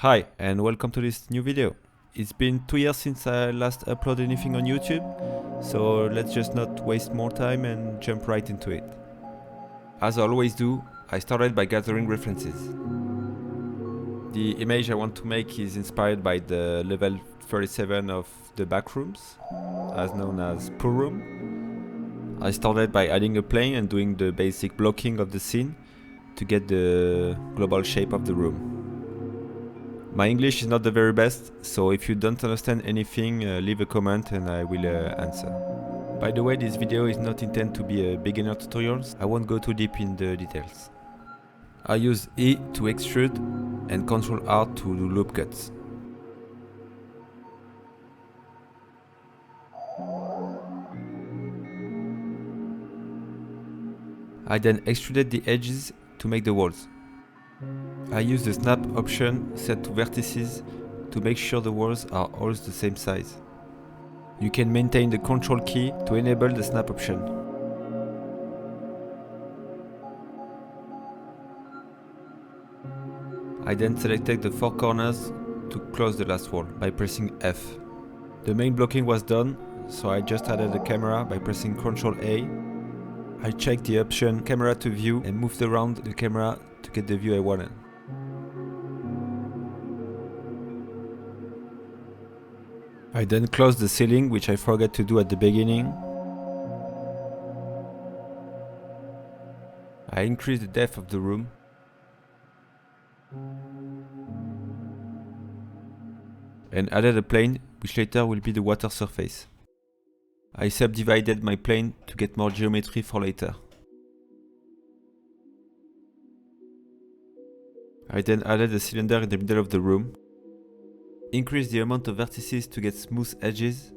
Hi and welcome to this new video. It's been 2 years since I last uploaded anything on YouTube, so let's just not waste more time and jump right into it. As I always do, I started by gathering references. The image I want to make is inspired by the level 37 of the Backrooms, as known as Poolroom. I started by adding a plane and doing the basic blocking of the scene to get the global shape of the room. My English is not the very best, so if you don't understand anything, leave a comment and I will answer. By the way, this video is not intended to be a beginner tutorial, I won't go too deep in the details. I use E to extrude and Ctrl R to do loop cuts. I then extruded the edges to make the walls. I use the snap option set to vertices to make sure the walls are all the same size. You can maintain the Ctrl key to enable the snap option. I then selected the 4 corners to close the last wall by pressing F. The main blocking was done, so I just added the camera by pressing Ctrl A. I checked the option camera to view and moved around the camera to get the view I wanted. I then closed the ceiling, which I forgot to do at the beginning. I increased the depth of the room. And added a plane, which later will be the water surface. I subdivided my plane to get more geometry for later. I then added a cylinder in the middle of the room. Increase the amount of vertices to get smooth edges.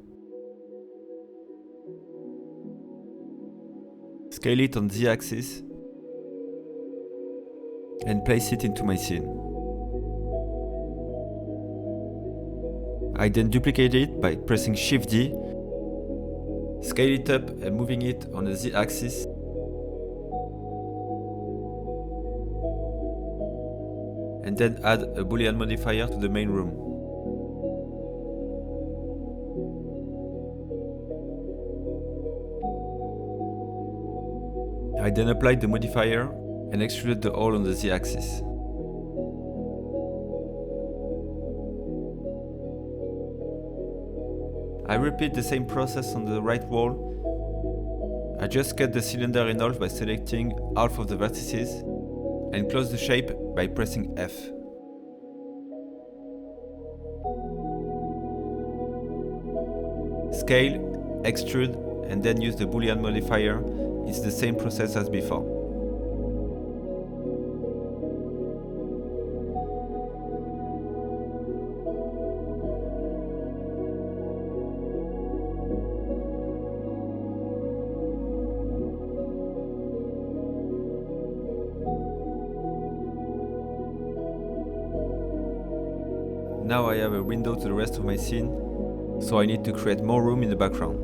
Scale it on the axis. And place it into my scene. I then duplicate it by pressing Shift D. Scale it up and moving it on the Z axis. And then add a Boolean modifier to the main room. I then applied the modifier and extruded the hole on the Z-axis. I repeat the same process on the right wall. I just cut the cylinder in half by selecting half of the vertices and close the shape by pressing F. Scale, extrude, and then use the Boolean modifier. It's the same process as before. Now I have a window to the rest of my scene, so I need to create more room in the background.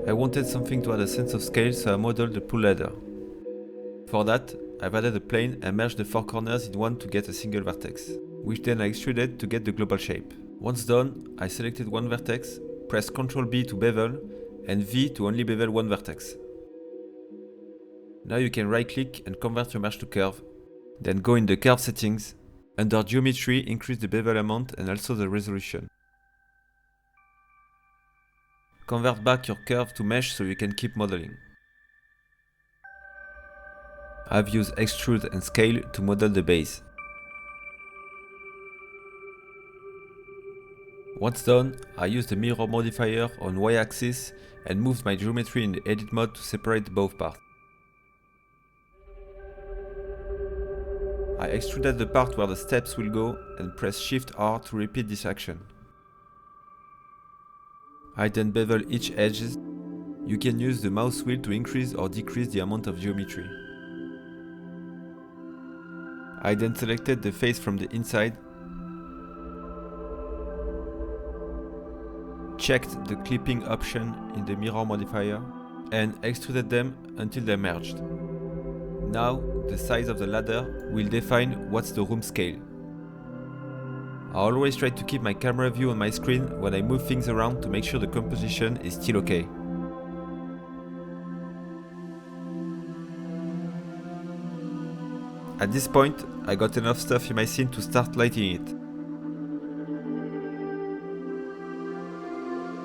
I wanted something to add a sense of scale, so I modeled the pool ladder. For that, I've added a plane and merged the 4 corners in one to get a single vertex, which then I extruded to get the global shape. Once done, I selected one vertex, pressed Ctrl B to bevel, and V to only bevel one vertex. Now you can right click and convert your mesh to curve, then go in the curve settings. Under geometry, increase the bevel amount and also the resolution. Convert back your curve to mesh so you can keep modeling. I've used extrude and scale to model the base. Once done, I used the mirror modifier on Y-axis and moved my geometry in the edit mode to separate both parts. I extruded the part where the steps will go and press Shift R to repeat this action. I then bevel each edge. You can use the mouse wheel to increase or decrease the amount of geometry. I then selected the face from the inside checked the clipping option in the mirror modifier, and extruded them until they merged. Now, the size of the ladder will define what's the room scale. I always try to keep my camera view on my screen when I move things around to make sure the composition is still okay. At this point, I got enough stuff in my scene to start lighting it.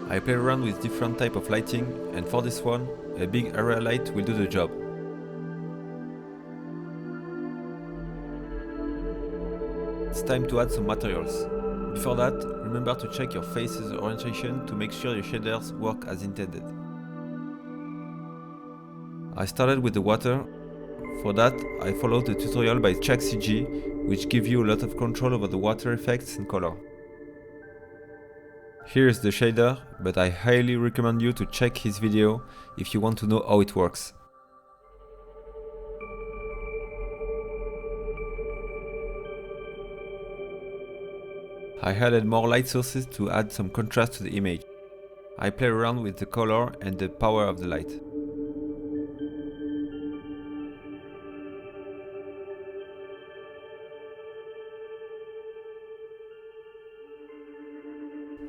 I play around with different type of lighting, and for this one, a big area light will do the job. It's time to add some materials. Before that, remember to check your face's orientation to make sure your shaders work as intended. I started with the water. For that, I followed the tutorial by Chuck CG, which gives you a lot of control over the water effects and color. Here is the shader, but I highly recommend you to check his video if you want to know how it works. I added more light sources to add some contrast to the image. I play around with the color and the power of the light.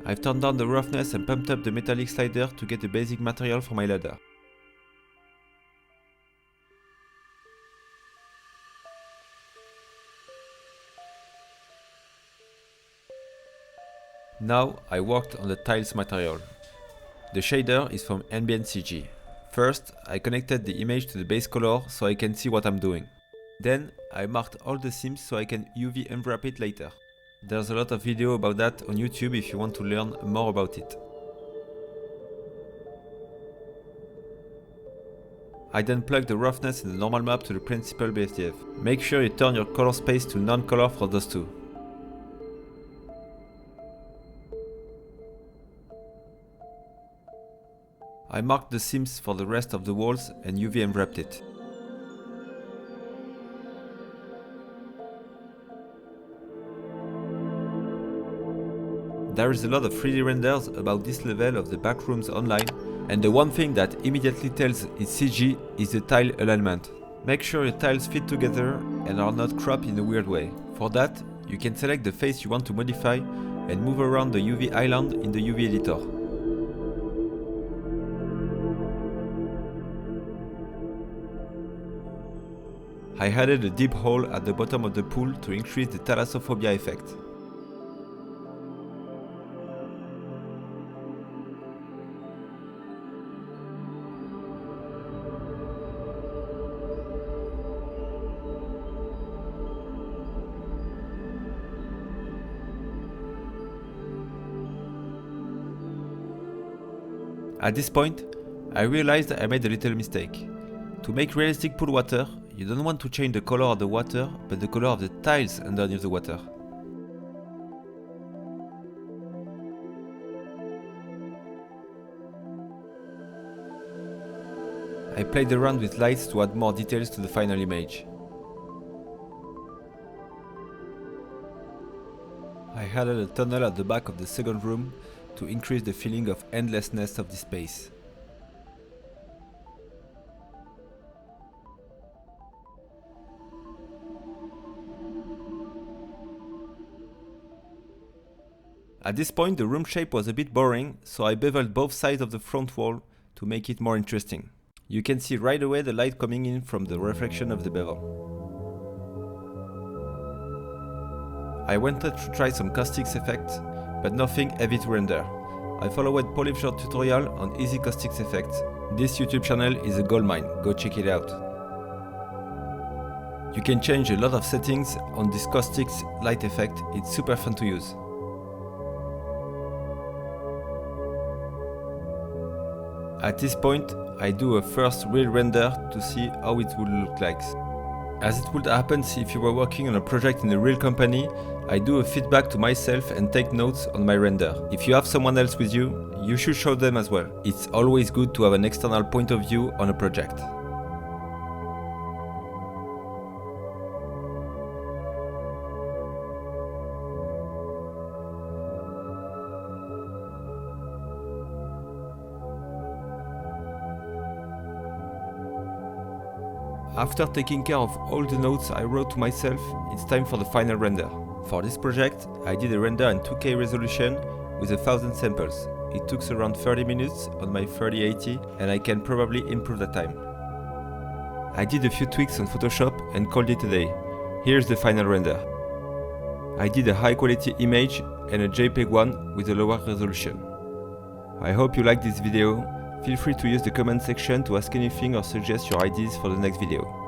I've turned down the roughness and pumped up the metallic slider to get the basic material for my ladder. Now I worked on the tiles material. The shader is from Ambient CG. First, I connected the image to the base color so I can see what I'm doing. Then I marked all the seams so I can UV unwrap it later. There's a lot of video about that on YouTube if you want to learn more about it. I then plugged the roughness in the normal map to the principal BFDF. Make sure you turn your color space to non-color for those two. I marked the seams for the rest of the walls and UV unwrapped it. There is a lot of 3D renders about this level of the backrooms online, and the one thing that immediately tells it's CG is the tile alignment. Make sure your tiles fit together and are not cropped in a weird way. For that, you can select the face you want to modify and move around the UV island in the UV editor. I added a deep hole at the bottom of the pool to increase the thalassophobia effect. At this point, I realized I made a little mistake. To make realistic pool water, you don't want to change the color of the water, but the color of the tiles underneath the water. I played around with lights to add more details to the final image. I added a tunnel at the back of the second room to increase the feeling of endlessness of the space. At this point the room shape was a bit boring, so I beveled both sides of the front wall to make it more interesting. You can see right away the light coming in from the reflection of the bevel. I wanted to try some caustics effects, but nothing heavy to render. I followed Paul's short tutorial on easy caustics effects. This YouTube channel is a goldmine, go check it out. You can change a lot of settings on this caustics light effect, it's super fun to use. At this point, I do a first real render to see how it would look like. As it would happen if you were working on a project in a real company, I do a feedback to myself and take notes on my render. If you have someone else with you, you should show them as well. It's always good to have an external point of view on a project. After taking care of all the notes I wrote to myself, it's time for the final render. For this project, I did a render in 2K resolution with 1000 samples. It took around 30 minutes on my 3080 and I can probably improve the time. I did a few tweaks on Photoshop and called it a day. Here's the final render. I did a high quality image and a JPEG one with a lower resolution. I hope you liked this video. Feel free to use the comment section to ask anything or suggest your ideas for the next video.